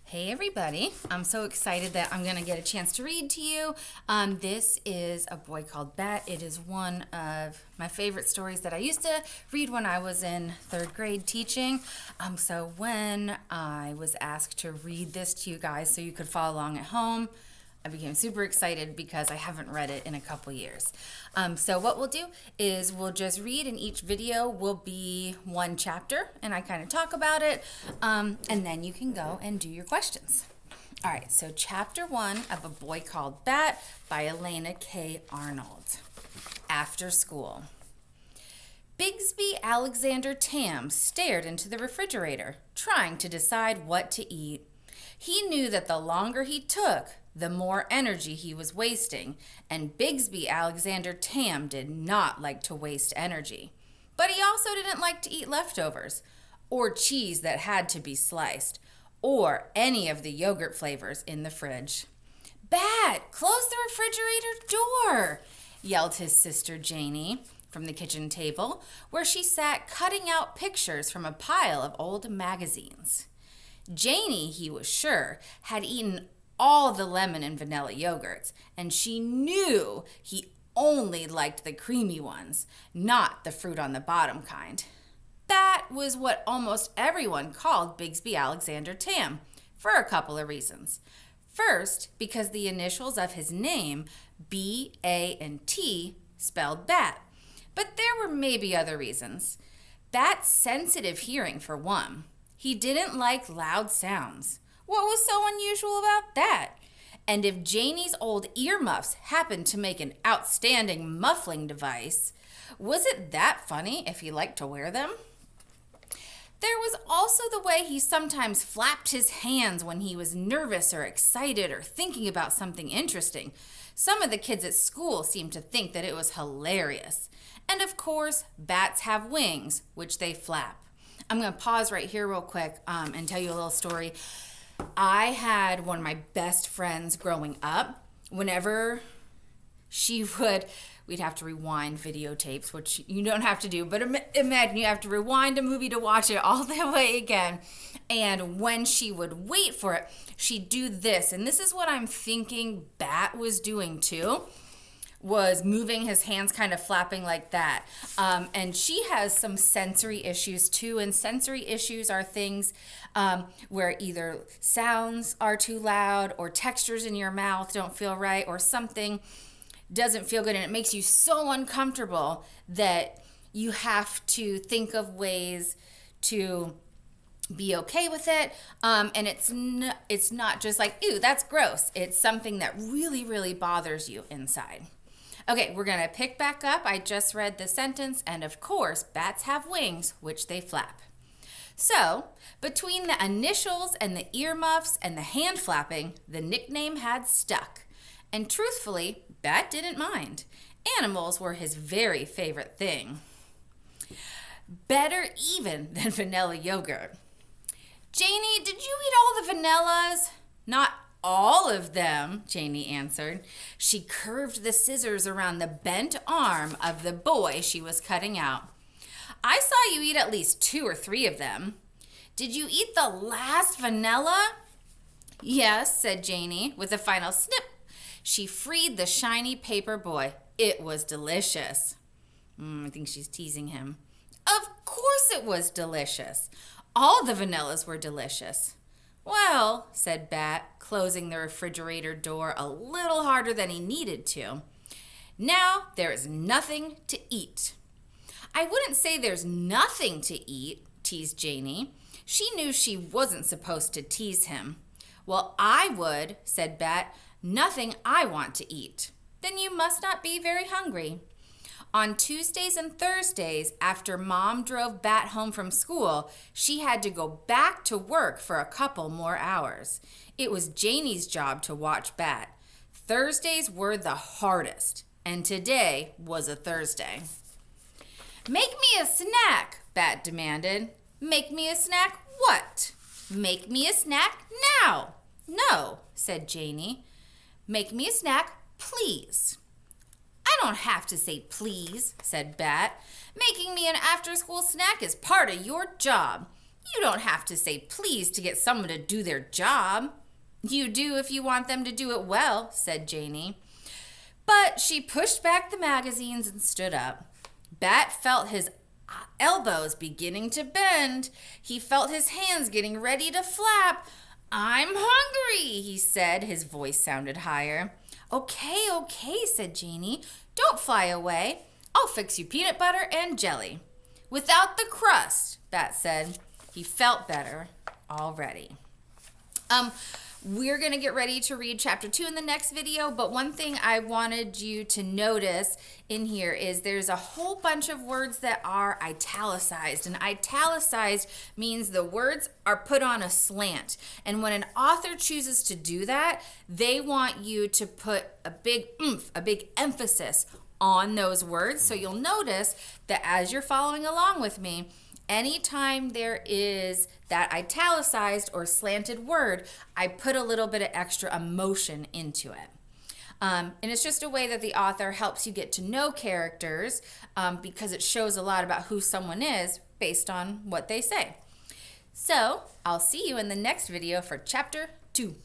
Hey everybody, I'm so excited that I'm going to get a chance to read to you. This is A Boy Called Bat. It is one of my favorite stories that I used to read when I was in third grade teaching. So when I was asked to read this to you guys so you could follow along at home, I became super excited because I haven't read it in a couple years. So what we'll do is we'll just read, and each video will be one chapter, and I kind of talk about it, and then you can go and do your questions. All right, so chapter 1 of A Boy Called Bat by Elena K. Arnold. After school. Bigsby Alexander Tam stared into the refrigerator, trying to decide what to eat. He knew that the longer he took, the more energy he was wasting, and Bigsby Alexander Tam did not like to waste energy. But he also didn't like to eat leftovers, or cheese that had to be sliced, or any of the yogurt flavors in the fridge. "Bat, close the refrigerator door," yelled his sister Janie from the kitchen table, where she sat cutting out pictures from a pile of old magazines. Janie, he was sure, had eaten all the lemon and vanilla yogurts, and she knew he only liked the creamy ones, not the fruit on the bottom kind. That was what almost everyone called Bigsby Alexander Tam, for a couple of reasons. First, because the initials of his name, B, A, and T, spelled bat. But there were maybe other reasons. Bat's sensitive hearing, for one. He didn't like loud sounds. What was so unusual about that? And if Janie's old earmuffs happened to make an outstanding muffling device, was it that funny if he liked to wear them? There was also the way he sometimes flapped his hands when he was nervous or excited or thinking about something interesting. Some of the kids at school seemed to think that it was hilarious. And of course, bats have wings, which they flap. I'm going to pause right here real quick and tell you a little story. I had one of my best friends growing up. Whenever we'd have to rewind videotapes, which you don't have to do, but imagine you have to rewind a movie to watch it all the way again. And when she would wait for it, she'd do this. And this is what I'm thinking Bat was doing too. Was moving his hands, kind of flapping like that. And she has some sensory issues too, and sensory issues are things where either sounds are too loud or textures in your mouth don't feel right or something doesn't feel good, and it makes you so uncomfortable that you have to think of ways to be okay with it, and it's not just like, ew, that's gross. It's something that really, really bothers you inside. Okay, we're going to pick back up. I just read the sentence, and of course, bats have wings, which they flap. So, between the initials and the earmuffs and the hand flapping, the nickname had stuck. And truthfully, Bat didn't mind. Animals were his very favorite thing. Better even than vanilla yogurt. "Janie, did you eat all the vanillas?" "Not all of them," Janie answered. She curved the scissors around the bent arm of the boy she was cutting out. "I saw you eat at least 2 or 3 of them." "Did you eat the last vanilla?" "Yes," said Janie, with a final snip. She freed the shiny paper boy. It was delicious. I think she's teasing him. Of course it was delicious. All the vanillas were delicious. "Well," said Bat, closing the refrigerator door a little harder than he needed to, "now there is nothing to eat." "I wouldn't say there's nothing to eat," teased Janie. She knew she wasn't supposed to tease him. "Well, I would," said Bat. "Nothing I want to eat." "Then you must not be very hungry." On Tuesdays and Thursdays, after Mom drove Bat home from school, she had to go back to work for a couple more hours. It was Janie's job to watch Bat. Thursdays were the hardest, and today was a Thursday. "Make me a snack," Bat demanded. "Make me a snack what?" "Make me a snack now." "No," said Janie. "Make me a snack, please." "I don't have to say please," said Bat. "Making me an after-school snack is part of your job. You don't have to say please to get someone to do their job. You do if you want them to do it well, said Janie. But she pushed back the magazines and stood up. Bat felt his elbows beginning to bend. He felt his hands getting ready to flap. I'm hungry, he said. His voice sounded higher. Okay, said Janie. Don't fly away. I'll fix you peanut butter and jelly. Without the crust, Bat said. He felt better already. We're going to get ready to read chapter 2 in the next video, but one thing I wanted you to notice in here is there's a whole bunch of words that are italicized, and italicized means the words are put on a slant. And when an author chooses to do that, they want you to put a big oomph, a big emphasis on those words. So you'll notice that as you're following along with me, anytime there is that italicized or slanted word, I put a little bit of extra emotion into it. And it's just a way that the author helps you get to know characters because it shows a lot about who someone is based on what they say. So I'll see you in the next video for chapter 2.